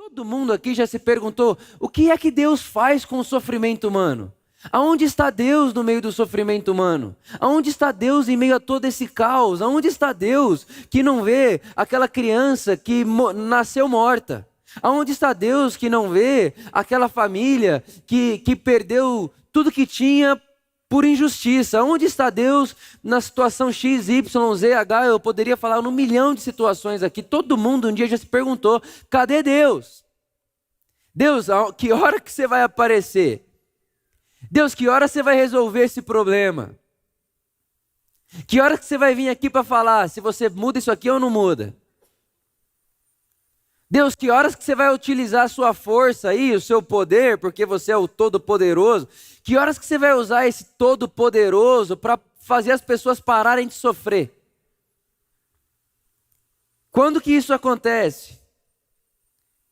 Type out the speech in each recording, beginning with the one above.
Todo mundo aqui já se perguntou, o que é que Deus faz com o sofrimento humano? Aonde está Deus no meio do sofrimento humano? Aonde está Deus em meio a todo esse caos? Aonde está Deus que não vê aquela criança que nasceu morta? Aonde está Deus que não vê aquela família que perdeu tudo que tinha por injustiça? Onde está Deus na situação X, Y, Z, H? Eu poderia falar um milhão de situações aqui. Todo mundo um dia já se perguntou, cadê Deus? Deus, que hora que você vai aparecer? Deus, que hora você vai resolver esse problema? Que hora que você vai vir aqui para falar se você muda isso aqui ou não muda? Deus, que horas que você vai utilizar a sua força aí, o seu poder, porque você é o Todo-Poderoso? Que horas que você vai usar esse Todo-Poderoso para fazer as pessoas pararem de sofrer? Quando que isso acontece?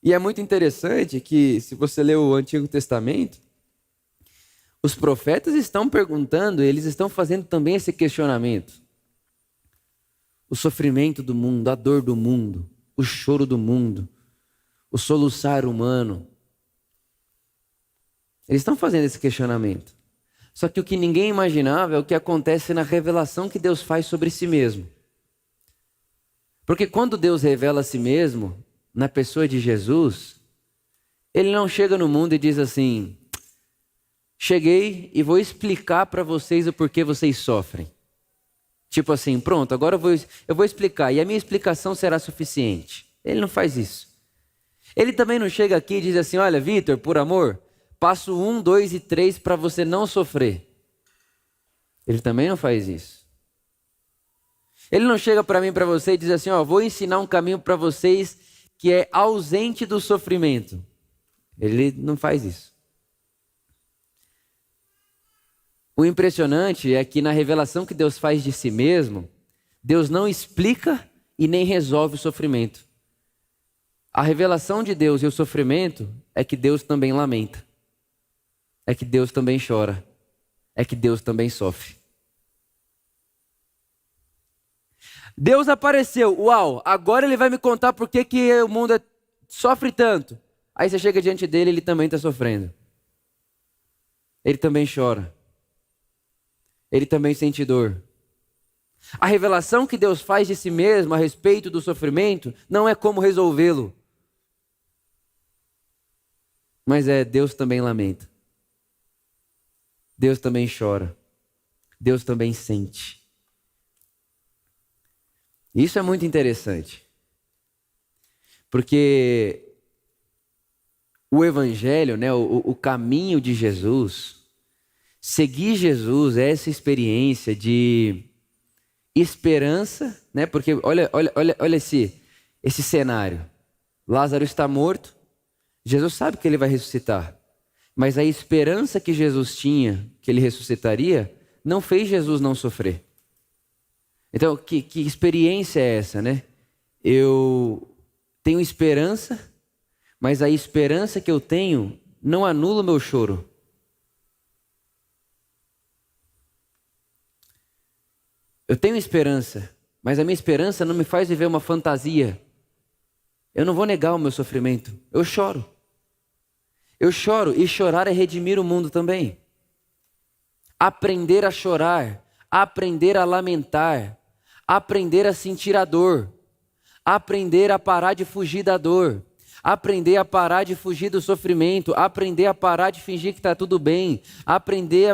E é muito interessante que, se você ler o Antigo Testamento, os profetas estão perguntando, eles estão fazendo também esse questionamento. O sofrimento do mundo, a dor do mundo, o choro do mundo, o soluçar humano. Eles estão fazendo esse questionamento. Só que o que ninguém imaginava é o que acontece na revelação que Deus faz sobre si mesmo. Porque quando Deus revela a si mesmo, na pessoa de Jesus, Ele não chega no mundo e diz assim, cheguei e vou explicar para vocês o porquê vocês sofrem. Tipo assim, pronto, agora eu vou explicar e a minha explicação será suficiente. Ele não faz isso. Ele também não chega aqui e diz assim, olha, Vitor, por amor, passo 1, 2 e 3 para você não sofrer. Ele também não faz isso. Ele não chega para mim, para você e diz assim, ó, vou ensinar um caminho para vocês que é ausente do sofrimento. Ele não faz isso. O impressionante é que na revelação que Deus faz de si mesmo, Deus não explica e nem resolve o sofrimento. A revelação de Deus e o sofrimento é que Deus também lamenta. É que Deus também chora. É que Deus também sofre. Deus apareceu, uau, agora Ele vai me contar por que o mundo sofre tanto. Aí você chega diante dele, Ele também está sofrendo. Ele também chora. Ele também sente dor. A revelação que Deus faz de si mesmo a respeito do sofrimento não é como resolvê-lo. Mas Deus também lamenta. Deus também chora. Deus também sente. Isso é muito interessante. Porque o Evangelho, né, o caminho de Jesus, seguir Jesus é essa experiência de esperança, né? Porque olha esse cenário. Lázaro está morto, Jesus sabe que ele vai ressuscitar, mas a esperança que Jesus tinha que ele ressuscitaria não fez Jesus não sofrer. Então, que experiência é essa, né? Eu tenho esperança, mas a esperança que eu tenho não anula o meu choro. Eu tenho esperança, mas a minha esperança não me faz viver uma fantasia. Eu não vou negar o meu sofrimento. Eu choro. Eu choro, e chorar é redimir o mundo também. Aprender a chorar, aprender a lamentar, aprender a sentir a dor, aprender a parar de fugir da dor, aprender a parar de fugir do sofrimento, aprender a parar de fingir que está tudo bem, aprender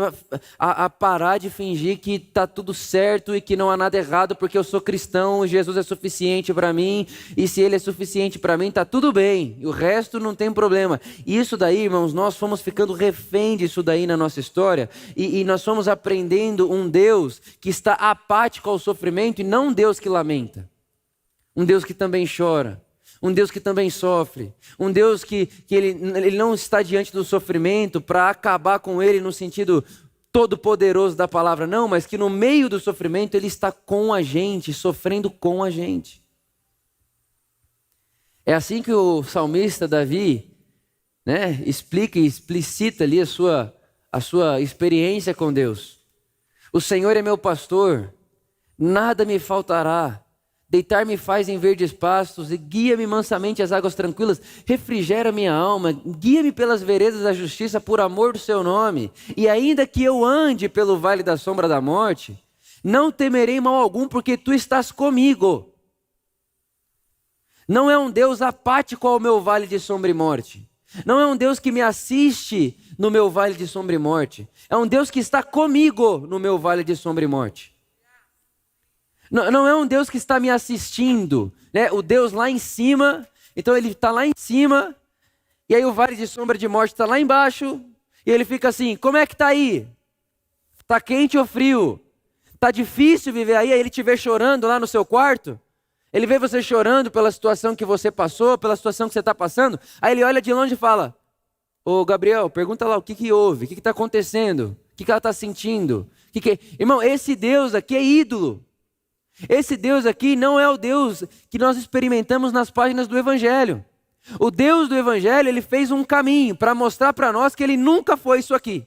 a parar de fingir que está tudo certo e que não há nada errado porque eu sou cristão, Jesus é suficiente para mim e se Ele é suficiente para mim está tudo bem, e o resto não tem problema. E isso daí, irmãos, nós fomos ficando refém disso daí na nossa história e nós fomos aprendendo um Deus que está apático ao sofrimento e não um Deus que lamenta, um Deus que também chora, um Deus que também sofre, um Deus que ele não está diante do sofrimento para acabar com ele no sentido todo poderoso da palavra, não, mas que no meio do sofrimento Ele está com a gente, sofrendo com a gente. É assim que o salmista Davi, né, explica e explicita ali a sua experiência com Deus. O Senhor é meu pastor, nada me faltará. Deitar-me faz em verdes pastos, e guia-me mansamente às águas tranquilas. Refrigera minha alma, guia-me pelas veredas da justiça, por amor do seu nome. E ainda que eu ande pelo vale da sombra da morte, não temerei mal algum, porque tu estás comigo. Não é um Deus apático ao meu vale de sombra e morte. Não é um Deus que me assiste no meu vale de sombra e morte. É um Deus que está comigo no meu vale de sombra e morte. Não é um Deus que está me assistindo, né? O Deus lá em cima, então ele está lá em cima, e aí o vale de sombra de morte está lá embaixo, e ele fica assim, como é que está aí? Está quente ou frio? Está difícil viver aí? Aí ele te vê chorando lá no seu quarto, ele vê você chorando pela situação que você passou, pela situação que você está passando, aí ele olha de longe e fala, ô Gabriel, pergunta lá o que houve, o que está acontecendo, o que ela está sentindo? Irmão, esse Deus aqui é ídolo. Esse Deus aqui não é o Deus que nós experimentamos nas páginas do Evangelho. O Deus do Evangelho, ele fez um caminho para mostrar para nós que ele nunca foi isso aqui.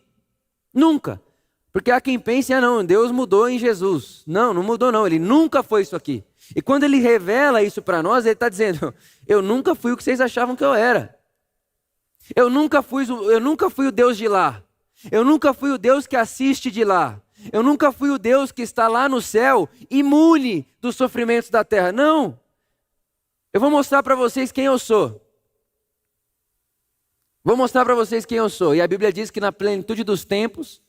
Nunca. Porque há quem pense, não, Deus mudou em Jesus. Não mudou não, ele nunca foi isso aqui. E quando ele revela isso para nós, ele está dizendo, eu nunca fui o que vocês achavam que eu era. Eu nunca fui o Deus de lá. Eu nunca fui o Deus que assiste de lá. Eu nunca fui o Deus que está lá no céu, imune dos sofrimentos da terra. Não. Eu vou mostrar para vocês quem eu sou. Vou mostrar para vocês quem eu sou. E a Bíblia diz que na plenitude dos tempos,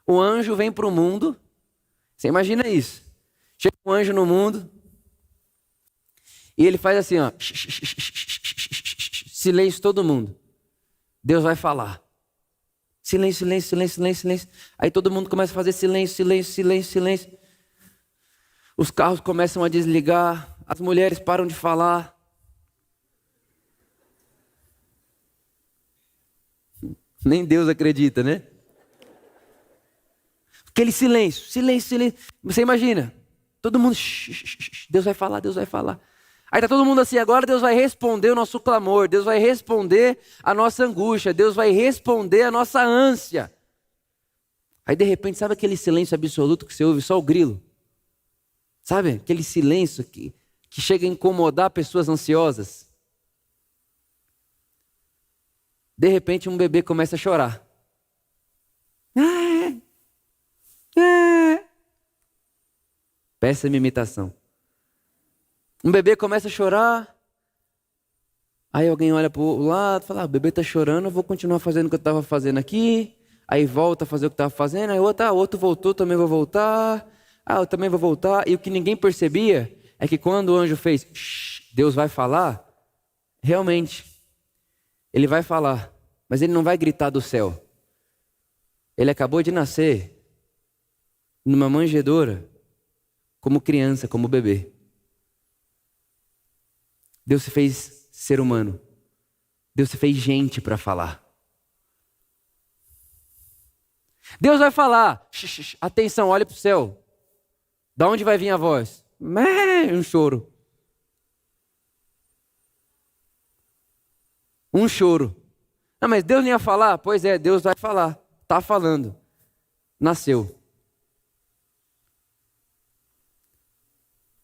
o anjo vem para o mundo. Você imagina isso. Chega um anjo no mundo. E ele faz assim, ó. Silêncio todo mundo. Deus vai falar. Silêncio, silêncio, silêncio, silêncio, silêncio. Aí todo mundo começa a fazer silêncio, silêncio, silêncio, silêncio. Os carros começam a desligar. As mulheres param de falar. Nem Deus acredita, né? Aquele silêncio, silêncio, silêncio. Você imagina, todo mundo, Deus vai falar, Deus vai falar. Aí está todo mundo assim, agora Deus vai responder o nosso clamor, Deus vai responder a nossa angústia, Deus vai responder a nossa ânsia. Aí de repente, sabe aquele silêncio absoluto que você ouve só o grilo? Sabe, aquele silêncio que chega a incomodar pessoas ansiosas. De repente um bebê começa a chorar. Péssima imitação. Um bebê começa a chorar, aí alguém olha para o lado e fala, o bebê está chorando, eu vou continuar fazendo o que eu estava fazendo aqui, aí volta a fazer o que estava fazendo, aí outro voltou, também vou voltar, eu também vou voltar, e o que ninguém percebia é que quando o anjo fez, Deus vai falar, realmente, ele vai falar, mas ele não vai gritar do céu. Ele acabou de nascer numa manjedoura, como criança, como bebê. Deus se fez ser humano. Deus se fez gente para falar. Deus vai falar. Atenção, olha para o céu. Da onde vai vir a voz? Um choro. Um choro. Não, mas Deus nem ia falar? Pois é, Deus vai falar. Está falando. Nasceu.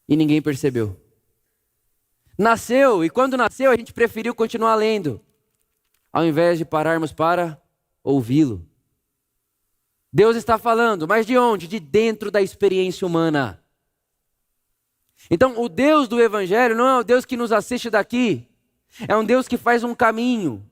E ninguém percebeu. Nasceu, e quando nasceu a gente preferiu continuar lendo, ao invés de pararmos para ouvi-lo. Deus está falando, mas de onde? De dentro da experiência humana. Então o Deus do Evangelho não é o Deus que nos assiste daqui, é um Deus que faz um caminho.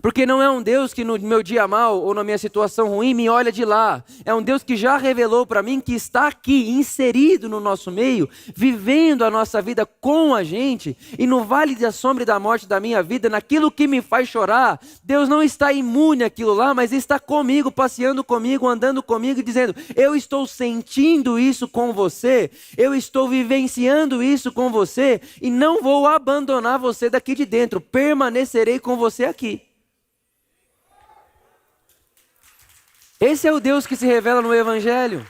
Porque não é um Deus que no meu dia mal ou na minha situação ruim me olha de lá. É um Deus que já revelou para mim que está aqui, inserido no nosso meio, vivendo a nossa vida com a gente. E no vale da sombra e da morte da minha vida, naquilo que me faz chorar, Deus não está imune àquilo lá, mas está comigo, passeando comigo, andando comigo e dizendo, eu estou sentindo isso com você, eu estou vivenciando isso com você e não vou abandonar você daqui de dentro, permanecerei com você aqui. Esse é o Deus que se revela no Evangelho.